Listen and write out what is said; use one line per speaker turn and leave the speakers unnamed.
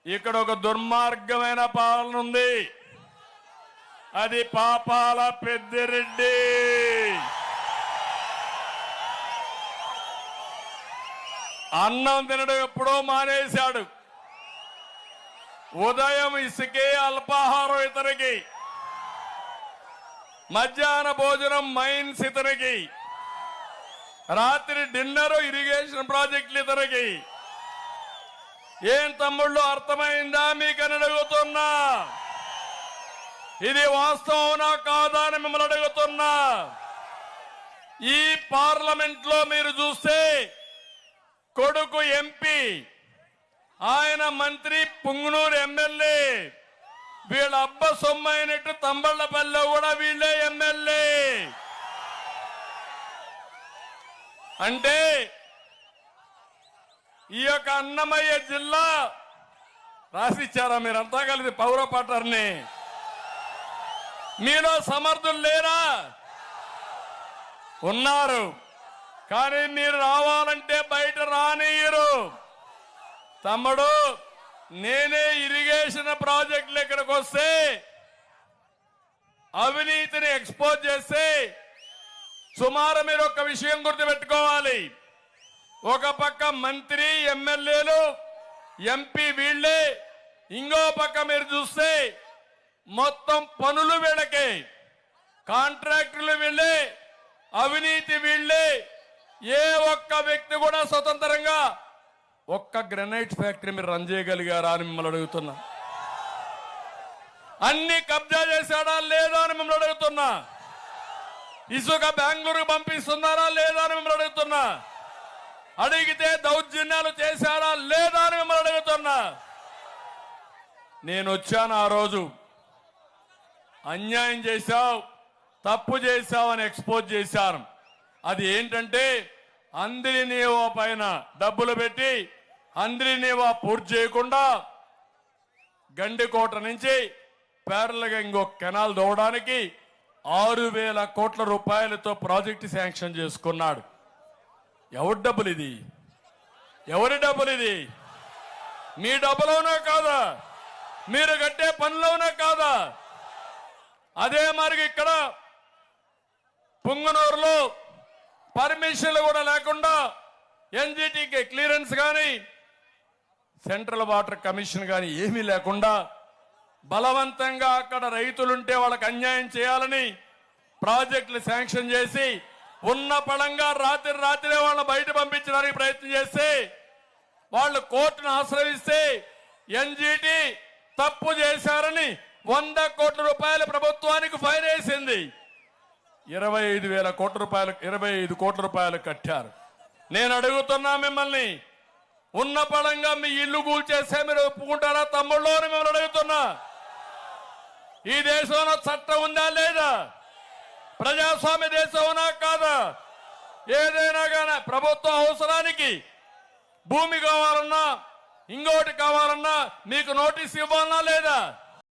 ఇక్కడ ఒక దుర్మార్గమైన పాలన ఉంది. అది పాపాల పెద్దిరెడ్డి. అన్నం తినడం ఎప్పుడో మానేశాడు. ఉదయం ఇసుకే అల్పాహారం ఇతనికి, మధ్యాహ్న భోజనం మైన్స్ ఇతనికి, రాత్రి డిన్నరు ఇరిగేషన్ ప్రాజెక్టులు ఇతనికి. ఏం తమ్ముళ్ళు అర్థమైందా మీకని అడుగుతున్నా. ఇది వాస్తవనా కాదా అని మిమ్మల్ని అడుగుతున్నా. ఈ పార్లమెంట్ లో మీరు చూస్తే కొడుకు ఎంపీ, ఆయన మంత్రి, పుంగనూరు ఎమ్మెల్యే, వీళ్ళ అబ్బ సొమ్మైనట్టు తంబళ్లపల్లిలో కూడా వీళ్ళే ఎమ్మెల్యే. అంటే ఈ యొక్క అన్నమయ్య జిల్లా రాసిచ్చారా మీరంతా కలిసి పౌరపాటర్ని? మీలో సమర్థులు లేరా? ఉన్నారు, కానీ మీరు రావాలంటే బయట రానియరు. తమ్ముడు, నేనే ఇరిగేషన్ ప్రాజెక్టులు ఇక్కడికి వస్తే అవినీతిని ఎక్స్పోజ్ చేస్తే సుమారు మీరు ఒక విషయం గుర్తుపెట్టుకోవాలి. ఒక పక్క మంత్రి, ఎమ్మెల్యేలు, ఎంపీ వీళ్ళే, ఇంకో పక్క మీరు చూస్తే మొత్తం పనులు వీళ్ళకే, కాంట్రాక్టులు వీళ్ళే, అవినీతి వీళ్ళే. ఏ ఒక్క వ్యక్తి కూడా స్వతంత్రంగా ఒక్క గ్రెనైట్ ఫ్యాక్టరీ మీరు రన్ చేయగలిగారా అని మిమ్మల్ని అడుగుతున్నా. అన్ని కబ్జా చేశాడా లేదా అని మిమ్మల్ని అడుగుతున్నా. ఇసుక బెంగళూరు పంపిస్తున్నారా లేదా అని మిమ్మల్ని అడుగుతున్నా. అడిగితే దౌర్జన్యాలు చేశారా లేదా అని మిమ్మల్ని అడుగుతున్నా. నేను వచ్చాను ఆ రోజు, అన్యాయం చేశావు, తప్పు చేశావు అని ఎక్స్పోజ్ చేశాను. అది ఏంటంటే అంద్రినీవా పైన డబ్బులు పెట్టి అంద్రినీవా పూర్తి చేయకుండా గండికోట నుంచి పేర్లగా ఇంకో కెనాల్ దోవడానికి 6,000 కోట్ల రూపాయలతో ప్రాజెక్టు శాంక్షన్ చేసుకున్నాడు. ఎవరి డబ్బులు ఇది? ఎవరి డబ్బులు ఇది? మీ డబ్బులోనే కాదా? మీరు కట్టే పనులోనే కాదా? అదే మరి ఇక్కడ పుంగనూరులో పర్మిషన్లు కూడా లేకుండా ఎన్జిటికి క్లియరెన్స్ కానీ సెంట్రల్ వాటర్ కమిషన్ కానీ ఏమీ లేకుండా బలవంతంగా అక్కడ రైతులుంటే వాళ్ళకి అన్యాయం చేయాలని ప్రాజెక్టులు శాంక్షన్ చేసి ఉన్న పళంగా రాత్రి వాళ్ళని బయట పంపించడానికి ప్రయత్నం చేస్తే వాళ్ళు కోర్టును ఆశ్రయిస్తే ఎన్జిటి తప్పు చేశారని 100 కోట్ల రూపాయల ప్రభుత్వానికి ఫైన్ వేసింది. 25,000 కోట్ల రూపాయలు, 25 కోట్ల రూపాయలు కట్టారు. నేను అడుగుతున్నా మిమ్మల్ని, ఉన్న పళంగా మీ ఇల్లు కూల్చేస్తే మీరు ఒప్పుకుంటారా తమ్ముళ్ళు అని మిమ్మల్ని అడుగుతున్నా. ఈ దేశంలో చట్టం ఉందా లేదా? ప్రజాస్వామ్య దేశం ఉన్నా కాదా? ఏదైనా కానీ ప్రభుత్వ అవసరానికి భూమి కావాలన్నా ఇంకోటి కావాలన్నా మీకు నోటీస్ ఇవ్వాలన్నా లేదా?